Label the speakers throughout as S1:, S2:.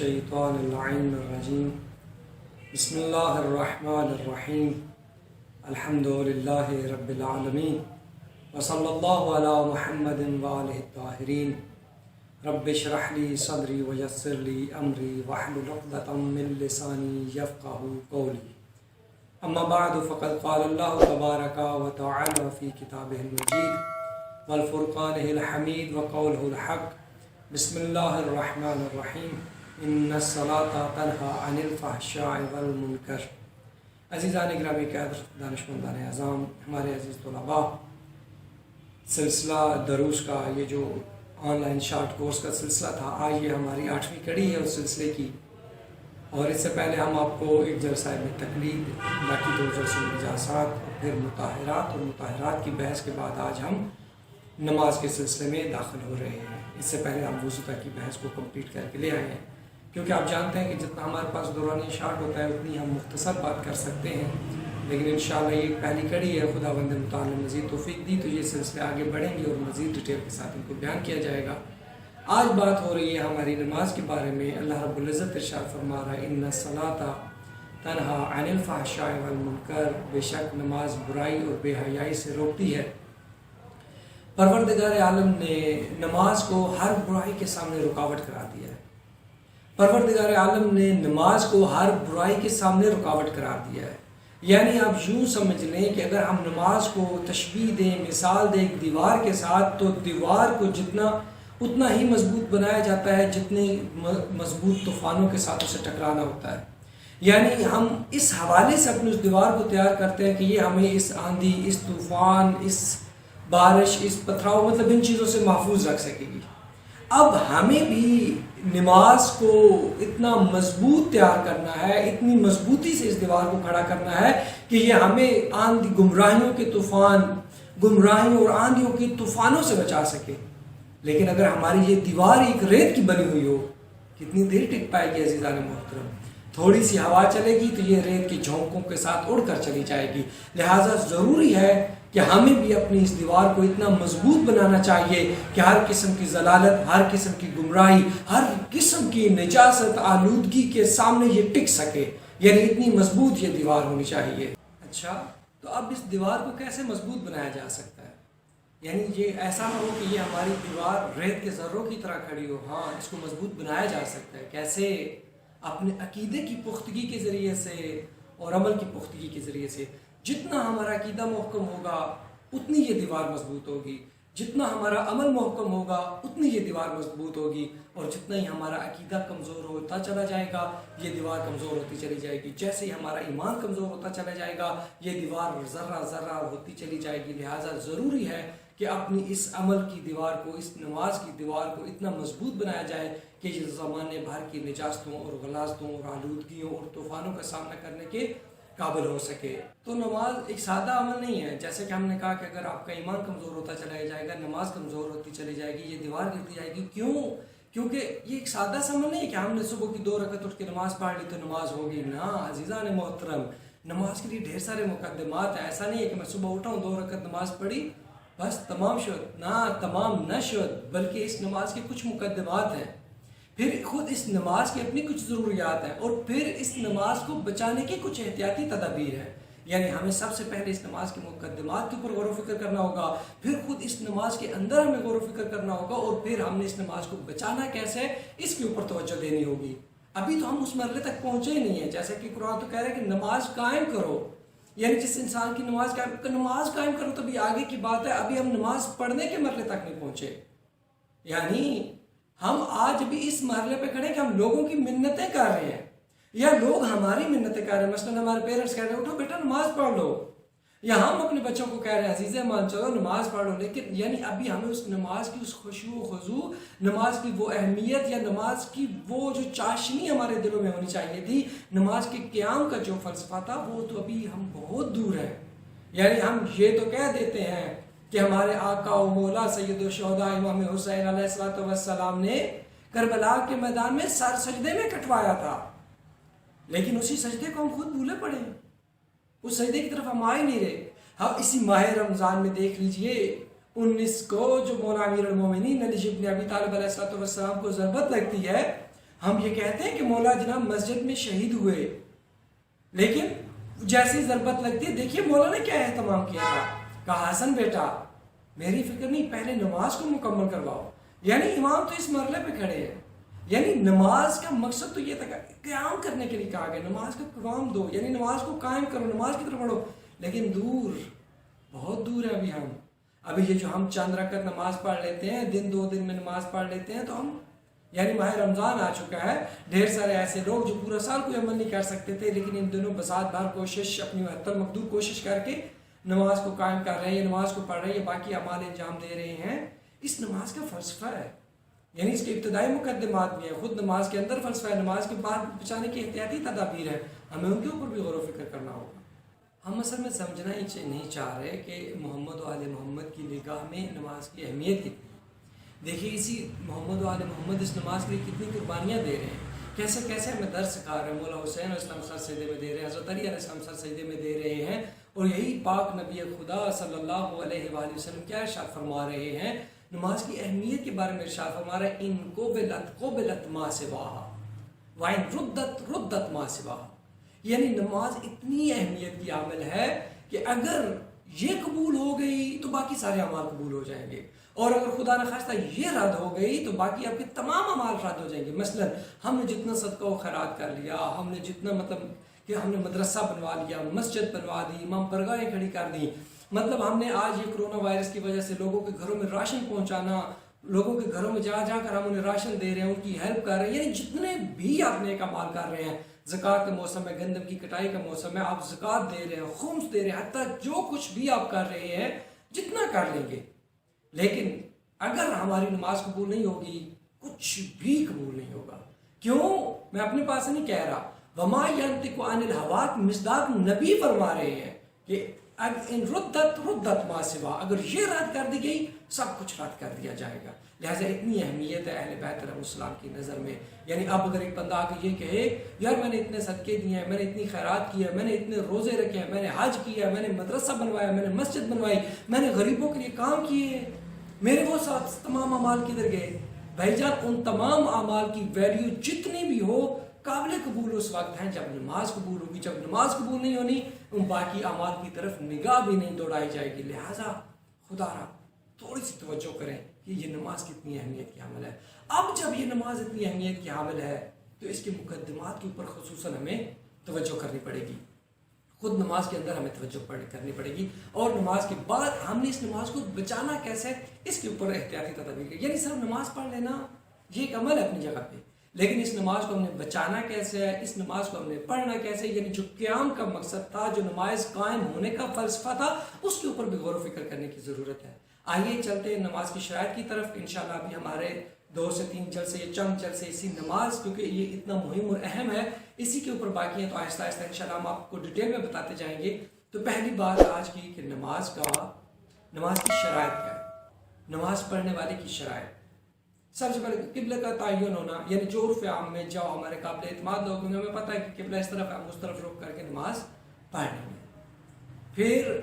S1: الشیطان اللعین الرجیم بسم اللہ الرحمن الرحیم الحمد للہ رب العالمین وصلی اللہ علی محمد وآلہ الطاہرین رب اشرح لی صدری ویسر لی امری واحلل عقدۃ من لسانی یفقہوا قولی اما بعد فقد قال اللہ تبارک و تعالی فی کتابہ المجید والفرقانہ الحمید وقولہ الحق بسم اللہ الرحمن الرحیم ان الصلاۃ تنہی عن الفحشاء والمنکر۔ عزیزان گرامی قدر، دانشمندان اعظام، ہمارے عزیز طلباء، سلسلہ دروس کا یہ جو آن لائن شارٹ کورس کا سلسلہ تھا، آج یہ ہماری 8ویں کڑی ہے اس سلسلے کی، اور اس سے پہلے ہم آپ کو ایک جلسہ میں تقلید، باقی 2 جلسوں میں نجاسات اور پھر مطہرات اور مطہرات کی بحث کے بعد آج ہم نماز کے سلسلے میں داخل ہو رہے ہیں۔ اس سے پہلے ہم وضو تک کی بحث کو کمپلیٹ کر کے لے آئے ہیں، کیونکہ آپ جانتے ہیں کہ جتنا ہمارے پاس دورانی شارٹ ہوتا ہے اتنی ہم مختصر بات کر سکتے ہیں، لیکن انشاءاللہ یہ ایک پہلی کڑی ہے، خداوند متعال نے مزید توفیق دی تو یہ سلسلے آگے بڑھیں گے اور مزید ڈیٹیل کے ساتھ ان کو بیان کیا جائے گا۔ آج بات ہو رہی ہے ہماری نماز کے بارے میں۔ اللہ رب العزت ارشاد فرما رہا ہے ان الصلاۃ تنہی عن الفحشاء والمنکر، بے شک نماز برائی اور بے حیائی سے روکتی ہے۔ پروردگار عالم نے نماز کو ہر برائی کے سامنے رکاوٹ قرار دیا ہے۔ پروردگار عالم نے نماز کو ہر برائی کے سامنے رکاوٹ قرار دیا ہے، یعنی آپ یوں سمجھ لیں کہ اگر ہم نماز کو تشبیہ دیں، مثال دیں ایک دیوار کے ساتھ، تو دیوار کو اتنا ہی مضبوط بنایا جاتا ہے جتنی مضبوط طوفانوں کے ساتھ اسے ٹکرانا ہوتا ہے۔ یعنی ہم اس حوالے سے اپنی اس دیوار کو تیار کرتے ہیں کہ یہ ہمیں اس آندھی، اس طوفان، اس بارش، اس پتھراؤ، مطلب ان چیزوں سے محفوظ رکھ سکے گی۔ اب ہمیں بھی نماز کو اتنا مضبوط تیار کرنا ہے، اتنی مضبوطی سے اس دیوار کو کھڑا کرنا ہے کہ یہ ہمیں آندھی، گمراہیوں کے طوفان، گمراہیوں اور آندھیوں کے طوفانوں سے بچا سکے۔ لیکن اگر ہماری یہ دیوار ایک ریت کی بنی ہوئی ہو، کتنی دیر ٹک پائے گی عزیزان محترم؟ تھوڑی سی ہوا چلے گی تو یہ ریت کی جھونکوں کے ساتھ اڑ کر چلی جائے گی۔ لہٰذا ضروری ہے کہ ہمیں بھی اپنی اس دیوار کو اتنا مضبوط بنانا چاہیے کہ ہر قسم کی ضلالت، ہر قسم کی گمراہی، ہر قسم کی نجاست، آلودگی کے سامنے یہ ٹک سکے، یعنی اتنی مضبوط یہ دیوار ہونی چاہیے۔ اچھا، تو اب اس دیوار کو کیسے مضبوط بنایا جا سکتا ہے؟ یعنی یہ ایسا نہ ہو کہ یہ ہماری دیوار ریت کے ذروں کی طرح کھڑی ہو۔ ہاں، اس کو مضبوط بنایا جا سکتا ہے۔ کیسے؟ اپنے عقیدے کی پختگی کے ذریعے سے اور عمل کی پختگی کے ذریعے سے۔ جتنا ہمارا عقیدہ محکم ہوگا اتنی یہ دیوار مضبوط ہوگی، جتنا ہمارا عمل محکم ہوگا اتنی یہ دیوار مضبوط ہوگی، اور جتنا ہی ہمارا عقیدہ کمزور ہوتا چلا جائے گا یہ دیوار کمزور ہوتی چلی جائے گی۔ جیسے ہی ہمارا ایمان کمزور ہوتا چلا جائے گا یہ دیوار ذرہ ذرہ ہوتی چلی جائے گی۔ لہٰذا ضروری ہے کہ اپنی اس عمل کی دیوار کو، اس نماز کی دیوار کو اتنا مضبوط بنایا جائے کہ یہ زمانے بھر کی نجاستوں اور غلاظتوں اور آلودگیوں اور طوفانوں کا سامنا کرنے کے قابل ہو سکے۔ تو نماز ایک سادہ عمل نہیں ہے، جیسے کہ ہم نے کہا کہ اگر آپ کا ایمان کمزور ہوتا چلا جائے گا، نماز کمزور ہوتی چلی جائے گی، یہ دیوار گرتی جائے گی۔ کیوں؟ کیونکہ یہ ایک سادہ سا عمل نہیں ہے کہ ہم نے صبح کی 2 رکعت اٹھ کے نماز پڑھ لی تو نماز ہوگی۔ نہ عزیزان محترم، نماز کے لیے ڈھیر سارے مقدمات ہیں۔ ایسا نہیں ہے کہ میں صبح اٹھا ہوں، 2 رکعت نماز پڑھی، بس تمام شد۔ نہ، تمام نہ شد، بلکہ اس نماز کے کچھ مقدمات ہیں، پھر خود اس نماز کی اپنی کچھ ضروریات ہیں، اور پھر اس نماز کو بچانے کی کچھ احتیاطی تدابیر ہیں۔ یعنی ہمیں سب سے پہلے اس نماز کے مقدمات کے اوپر غور و فکر کرنا ہوگا، پھر خود اس نماز کے اندر ہمیں غور و فکر کرنا ہوگا، اور پھر ہم نے اس نماز کو بچانا کیسے اس کے اوپر توجہ دینی ہوگی۔ ابھی تو ہم اس مرحلے تک پہنچے ہی نہیں ہیں۔ جیسے کہ قرآن تو کہہ رہے ہیں کہ نماز قائم کرو، یعنی جس انسان کی نماز قائم کرو تو بھی آگے کی بات ہے، ابھی ہم نماز پڑھنے کے مرحلے تک نہیں پہنچے۔ یعنی ہم آج بھی اس مرحلے پہ کھڑے کہ ہم لوگوں کی منتیں کر رہے ہیں، یا لوگ ہماری منتیں کر رہے ہیں۔ مثلاً ہمارے پیرنٹس کہہ رہے ہیں اٹھو بیٹا نماز پڑھ لو، یا ہم اپنے بچوں کو کہہ رہے ہیں عزیز مان چلو نماز پڑھ لو، لیکن یعنی ابھی ہمیں اس نماز کی اس خشوع و خضوع، نماز کی وہ اہمیت یا نماز کی وہ جو چاشنی ہمارے دلوں میں ہونی چاہیے تھی، نماز کے قیام کا جو فلسفہ تھا، وہ تو ابھی ہم بہت دور ہیں۔ یعنی ہم یہ تو کہہ دیتے ہیں کہ ہمارے آقا و مولا سید الشہداء امام حسین علیہ السلام نے کربلا کے میدان میں سر سجدے میں کٹوایا تھا، لیکن اسی سجدے کو ہم خود بھولے پڑے ہیں، اس سجدے کی طرف ہم آ ہی نہیں رہے۔ ہم اسی ماہ رمضان میں دیکھ لیجئے 19 کو جو مولا امیر المومنین علی بن ابی طالب علیہ السلام کو ضربت لگتی ہے، ہم یہ کہتے ہیں کہ مولا جناب مسجد میں شہید ہوئے، لیکن جیسی ضربت لگتی ہے دیکھیے مولا نے کیا اہتمام کیا تھا، کہا حسن بیٹا میری فکر نہیں، پہلے نماز کو مکمل کرواؤ۔ یعنی امام تو اس مرحلے پہ کھڑے ہیں، یعنی نماز کا مقصد تو یہ تھا کہ قیام کرنے کے لیے کہا گیا، نماز کا قیام دو، یعنی نماز کو قائم کرو، نماز کی طرف بڑھو، لیکن دور، بہت دور ہے ابھی یہ جو ہم چند رکعت نماز پڑھ لیتے ہیں، دن 2 دن میں نماز پڑھ لیتے ہیں، تو ہم یعنی ماہ رمضان آ چکا ہے، ڈھیر سارے ایسے لوگ جو پورا سال کوئی عمل نہیں کر سکتے تھے، لیکن ان دنوں بسات بھر کوشش، اپنی حتی المقدور کوشش کر کے نماز کو قائم کر رہے ہیں، نماز کو پڑھ رہے ہیں، باقی اعمال انجام دے رہے ہیں۔ اس نماز کا فلسفہ ہے، یعنی اس کے ابتدائی مقدمات بھی ہیں، خود نماز کے اندر فلسفہ ہے، نماز کے بعد بچانے کی احتیاطی تدابیر ہے، ہمیں ان کے اوپر بھی غور و فکر کرنا ہوگا۔ ہم اصل میں سمجھنا ہی نہیں چاہ رہے کہ محمد و آل محمد کی نگاہ میں نماز کی اہمیت کتنی ہے۔ دیکھیے اسی محمد و آل محمد اس نماز کے لیے کتنی قربانیاں دے رہے ہیں، کیسے کیسے ہمیں درس سکھا رہے ہیں، مولا حسین علیہ السلام سر سجدے میں دے رہے ہیں، حضرت علی علیہ السلام سر سجدے میں دے رہے ہیں، اور یہی پاک نبی خدا صلی اللہ علیہ وآلہ وسلم کیا ارشاد فرما رہے ہیں، نماز کی اہمیت کے بارے میں ارشاد فرما رہے ہیں، ان قبلت ما سواہا وان ردت ما سواہا، یعنی نماز اتنی اہمیت کی عامل ہے کہ اگر یہ قبول ہو گئی تو باقی سارے اعمال قبول ہو جائیں گے، اور اگر خدا نہ خواستہ یہ رد ہو گئی تو باقی آپ کے تمام اعمال رد ہو جائیں گے۔ مثلا ہم نے جتنا صدقہ و خیرات کر لیا، ہم نے جتنا کہ ہم نے مدرسہ بنوا لیا، مسجد بنوا دی، امام برگاہیں کھڑی کر دی، ہم نے آج یہ کرونا وائرس کی وجہ سے لوگوں کے گھروں میں راشن پہنچانا، لوگوں کے گھروں میں جا کر ہم انہیں راشن دے رہے ہیں، ان کی ہیلپ کر رہے ہیں، یعنی جتنے بھی آپ نیک اعمال کر رہے ہیں، زکوٰۃ کا موسم ہے، گندم کی کٹائی کا موسم ہے، آپ زکوٰۃ دے رہے ہیں، خمس دے رہے ہیں، حتیٰ جو کچھ بھی آپ کر رہے ہیں جتنا کر لیں گے، لیکن اگر ہماری نماز قبول نہیں ہوگی کچھ بھی قبول نہیں ہوگا۔ کیوں؟ میں اپنے پاس سے نہیں کہہ رہا، وما ينطق عن الهوى، مصداق نبی فرما رہے ہیں کہ ان ردت ما سوا، اگر یہ رد کر دی گئی سب کچھ رد کر دیا جائے گا۔ لہٰذا اتنی اہمیت ہے اہل بیت علیہ السلام کی نظر میں، یعنی اب اگر ایک بندہ آ کے یہ کہے یار میں نے اتنے صدقے دیے ہیں، میں نے اتنی خیرات کی ہے، میں نے اتنے روزے رکھے ہیں، میں نے حج کیا ہے، میں نے مدرسہ بنوایا، میں نے مسجد بنوائی، میں نے غریبوں کے لیے کام کیے، میرے وہ ساتھ تمام اعمال کدھر گئے؟ بھائی جان ان تمام اعمال کی ویلیو جتنی بھی ہو قابل قبول اس وقت ہیں جب نماز قبول ہوگی، جب نماز قبول نہیں ہونی ان باقی اعمال کی طرف نگاہ بھی نہیں دوڑائی جائے گی۔ لہٰذا خدا را تھوڑی سی توجہ کریں کہ یہ نماز کتنی اہمیت کی حامل ہے۔ اب جب یہ نماز اتنی اہمیت کی حامل ہے تو اس کے مقدمات کے اوپر خصوصاً ہمیں توجہ کرنی پڑے گی، خود نماز کے اندر ہمیں توجہ کرنی پڑے گی، اور نماز کے بعد ہم نے اس نماز کو بچانا کیسے اس کے اوپر احتیاطی تدابیر، یعنی صرف نماز پڑھ لینا یہ ایک عمل ہے اپنی جگہ پہ، لیکن اس نماز کو ہم نے بچانا کیسے ہے، اس نماز کو ہم نے پڑھنا کیسے، یعنی جو قیام کا مقصد تھا، جو نماز قائم ہونے کا فلسفہ تھا، اس کے اوپر بھی غور و فکر کرنے کی ضرورت ہے۔ آئیے چلتے ہیں نماز کی شرائط کی طرف، انشاءاللہ ابھی ہمارے 2 سے 3 جلسے، یہ چند جلسے اسی نماز، کیونکہ یہ اتنا مہم اور اہم ہے، اسی کے اوپر باقی ہیں، تو آہستہ آہستہ انشاءاللہ ہم آپ کو ڈیٹیل میں بتاتے جائیں گے۔ تو پہلی بات آج کی کہ نماز کی شرائط کیا ہے، نماز پڑھنے والے کی شرائط۔ سب سے پہلے قبلہ کا تعین ہونا، یعنی جو عرف عام میں جاؤ ہمارے قابل اعتماد لوگ، ہمیں پتہ ہے کہ قبلہ اس طرف ہے، ہم اس طرف رخ کر کے نماز پڑھیں گے۔ پھر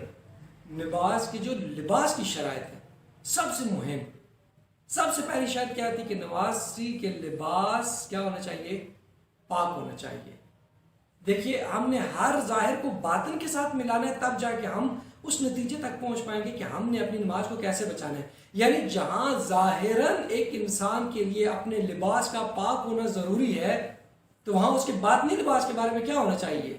S1: نماز کی جو لباس کی شرائط ہے، سب سے مہم، سب سے پہلی شرط کیا تھی کہ نمازی کے لباس کیا ہونا چاہیے؟ پاک ہونا چاہیے۔ دیکھیے ہم نے ہر ظاہر کو باطن کے ساتھ ملانا ہے، تب جا کے ہم اس نتیجے تک پہنچ پائیں گے کہ ہم نے اپنی نماز کو کیسے بچانا ہے۔ یعنی جہاں ظاہراً ایک انسان کے لیے اپنے لباس کا پاک ہونا ضروری ہے، تو وہاں اس کے باطنی لباس کے بارے میں کیا ہونا چاہیے؟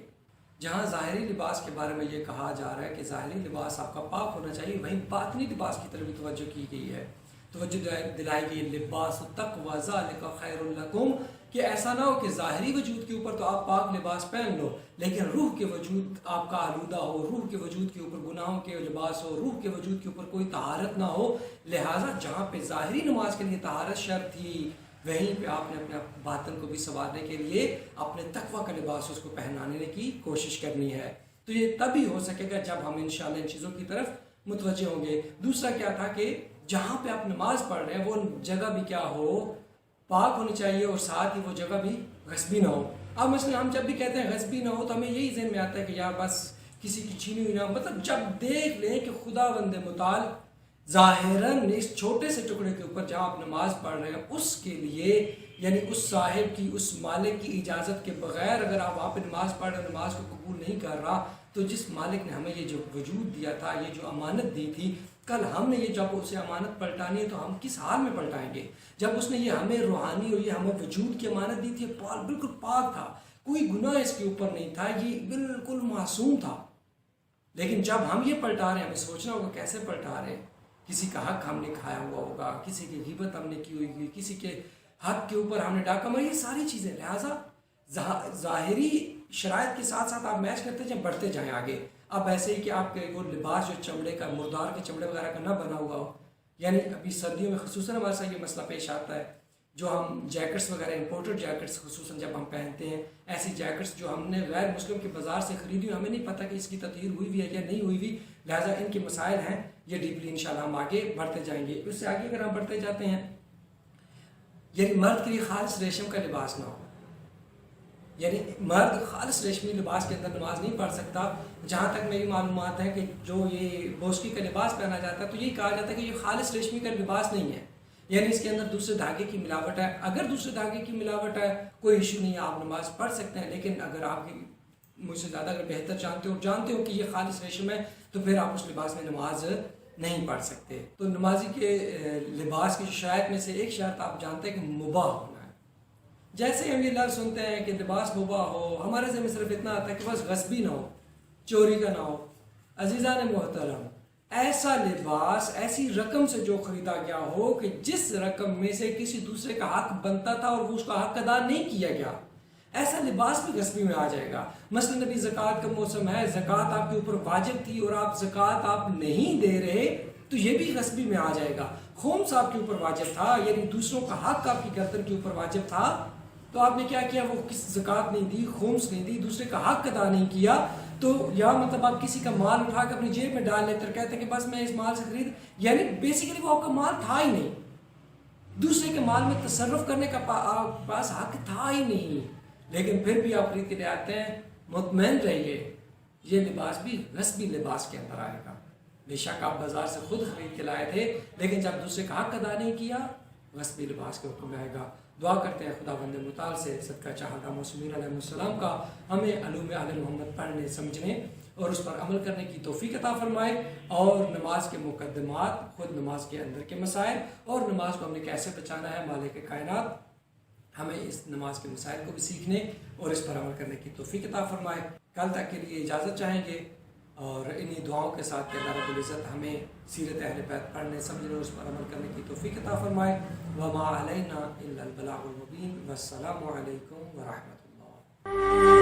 S1: جہاں ظاہری لباس کے بارے میں یہ کہا جا رہا ہے کہ ظاہری لباس آپ کا پاک ہونا چاہیے، وہیں باطنی لباس کی طرف بھی توجہ کی گئی ہے، توجہ دلائی گئی، لباس التقوی ذالک خیر لکم، کہ ایسا نہ ہو کہ ظاہری وجود کے اوپر تو آپ پاک لباس پہن لو، لیکن روح کے وجود آپ کا آلودہ ہو، روح کے وجود کے اوپر گناہوں کے لباس ہو، روح کے وجود کے اوپر کوئی طہارت نہ ہو۔ لہٰذا جہاں پہ ظاہری نماز کے لیے طہارت شرط تھی، وہیں پہ آپ نے اپنے باطن کو بھی سنوارنے کے لیے اپنے تقوی کا لباس اس کو پہنانے کی کوشش کرنی ہے۔ تو یہ تبھی ہو سکے گا جب ہم انشاءاللہ ان چیزوں کی طرف متوجہ ہوں گے۔ دوسرا کیا تھا کہ جہاں پہ آپ نماز پڑھ رہے ہیں وہ جگہ بھی کیا ہو؟ پاک ہونی چاہیے، اور ساتھ ہی وہ جگہ بھی غصبی نہ ہو۔ اب مثلا ہم جب بھی کہتے ہیں غصبی نہ ہو تو ہمیں یہی ذہن میں آتا ہے کہ یار بس کسی کی چھینی ہوئی نہ ہو، مطلب جب دیکھ لیں کہ خدا بند متعال ظاہراً اس چھوٹے سے ٹکڑے کے اوپر جہاں آپ نماز پڑھ رہے ہیں اس کے لیے یعنی اس صاحب کی، اس مالک کی اجازت کے بغیر اگر آپ وہاں پہ نماز پڑھ رہے، نماز کو قبول نہیں کر رہا، تو جس مالک نے ہمیں یہ جو وجود دیا تھا، یہ جو امانت دی تھی، کل ہم نے یہ جب اسے امانت پلٹانی ہے تو ہم کس حال میں پلٹائیں گے؟ جب اس نے یہ ہمیں روحانی اور یہ ہمیں وجود کی امانت دی تھی، بالکل پاک تھا، کوئی گناہ اس کے اوپر نہیں تھا، یہ بالکل معصوم تھا، لیکن جب ہم یہ پلٹا رہے ہیں، ہمیں سوچنا ہوگا کیسے پلٹا رہے ہیں۔ کسی کا حق ہم نے کھایا ہوا ہوگا، کسی کی غیبت ہم نے کی ہوئی ہوگی، کسی کے حق کے اوپر ہم نے ڈاکہ ماری، یہ ساری چیزیں، لہٰذا ظاہری شرائط کے ساتھ ساتھ آپ میچ کرتے جائیں، بڑھتے جائیں آگے۔ اب ایسے ہی کہ آپ کے وہ لباس جو چمڑے کا، مردار کے چمڑے وغیرہ کا نہ بنا ہوا ہو، یعنی ابھی سردیوں میں خصوصاً ہمارے ساتھ یہ مسئلہ پیش آتا ہے، جو ہم جیکٹس وغیرہ امپورٹڈ جیکٹس خصوصاً جب ہم پہنتے ہیں، ایسی جیکٹس جو ہم نے غیر مسلم کے بازار سے خریدی، ہمیں نہیں پتہ کہ اس کی تطہیر ہوئی ہوئی ہے یا نہیں ہوئی ہوئی، لہٰذا ان کے مسائل ہیں، یہ ڈیپلی انشاءاللہ ہم آگے بڑھتے جائیں گے۔ اس سے آگے اگر ہم بڑھتے جاتے ہیں، یعنی مرد کے لیے خالص ریشم کا لباس نہ ہو، یعنی مرد خالص ریشمی لباس کے اندر نماز نہیں پڑھ سکتا۔ جہاں تک میری معلومات ہیں کہ جو یہ بوسکی کا لباس پہنا جاتا ہے تو یہی کہا جاتا ہے کہ یہ خالص ریشمی کا لباس نہیں ہے، یعنی اس کے اندر دوسرے دھاگے کی ملاوٹ ہے۔ اگر دوسرے دھاگے کی ملاوٹ ہے کوئی ایشو نہیں ہے، آپ نماز پڑھ سکتے ہیں، لیکن اگر آپ مجھ سے زیادہ اگر بہتر جانتے ہو کہ یہ خالص ریشم ہے تو پھر آپ اس لباس میں نماز نہیں پڑھ سکتے۔ تو نمازی کے لباس کی شرائط میں سے ایک شرط آپ جانتے ہیں کہ مباح ہونا ہے۔ جیسے ہم یہ لفظ سنتے ہیں کہ لباس مباح ہو، ہمارے ذہن میں صرف اتنا آتا ہے کہ بس غصبی نہ ہو، چوری کا نہ ہو۔ عزیزان محترم، ایسا لباس ایسی رقم سے جو خریدا گیا ہو کہ جس رقم میں سے کسی دوسرے کا حق بنتا تھا اور وہ اس کا حق ادا نہیں کیا گیا، ایسا لباس بھی غصبی میں آ جائے گا۔ مثلا نبی زکوٰۃ کا موسم ہے، زکوٰۃ آپ کے اوپر واجب تھی اور آپ زکوٰۃ آپ نہیں دے رہے تو یہ بھی غصبی میں آ جائے گا۔ خمس آپ کے اوپر واجب تھا، یعنی دوسروں کا حق آپ کی گردن کے اوپر واجب تھا، تو آپ نے کیا کیا؟ وہ کس زکوٰۃ نہیں دی، خمس نہیں دی، دوسرے کا حق ادا نہیں کیا، تو یا مطلب آپ کسی کا مال اٹھا کے اپنی جیب میں ڈال لیتے اور کہتے ہیں کہ بس میں اس مال سے خرید، یعنی بیسیکلی وہ آپ کا مال تھا ہی نہیں، دوسرے کے مال میں تصرف کرنے کا آپ پاس حق تھا ہی نہیں، لیکن پھر بھی آپ خرید کے لے آتے ہیں۔ مطمئن رہیے یہ لباس بھی غصبی لباس کے اندر آئے گا۔ بے شک آپ بازار سے خود خرید کے لائے تھے، لیکن جب دوسرے کا حق ادا نہیں کیا، غصبی لباس کے حکم میں آئے گا۔ دعا کرتے ہیں خدا بند مطال سے صدقہ چاہتا مسلمین علیہ السلام کا ہمیں علوم آل محمد پڑھنے سمجھنے اور اس پر عمل کرنے کی توفیق عطا فرمائے، اور نماز کے مقدمات، خود نماز کے اندر کے مسائل اور نماز کو ہم نے کیسے بچانا ہے، مالک کائنات ہمیں اس نماز کے مسائل کو بھی سیکھنے اور اس پر عمل کرنے کی توفیق عطا فرمائے۔ کل تک کے لیے اجازت چاہیں گے، اور انہی دعاؤں کے ساتھ کہ اللہ رب العزت ہمیں سیرت اہل بیت پڑھنے سمجھنے اور اس پر عمل کرنے کی توفیق عطا فرمائے۔ وما علینا الا البلاغ المبین، والسلام علیکم ورحمۃ اللہ۔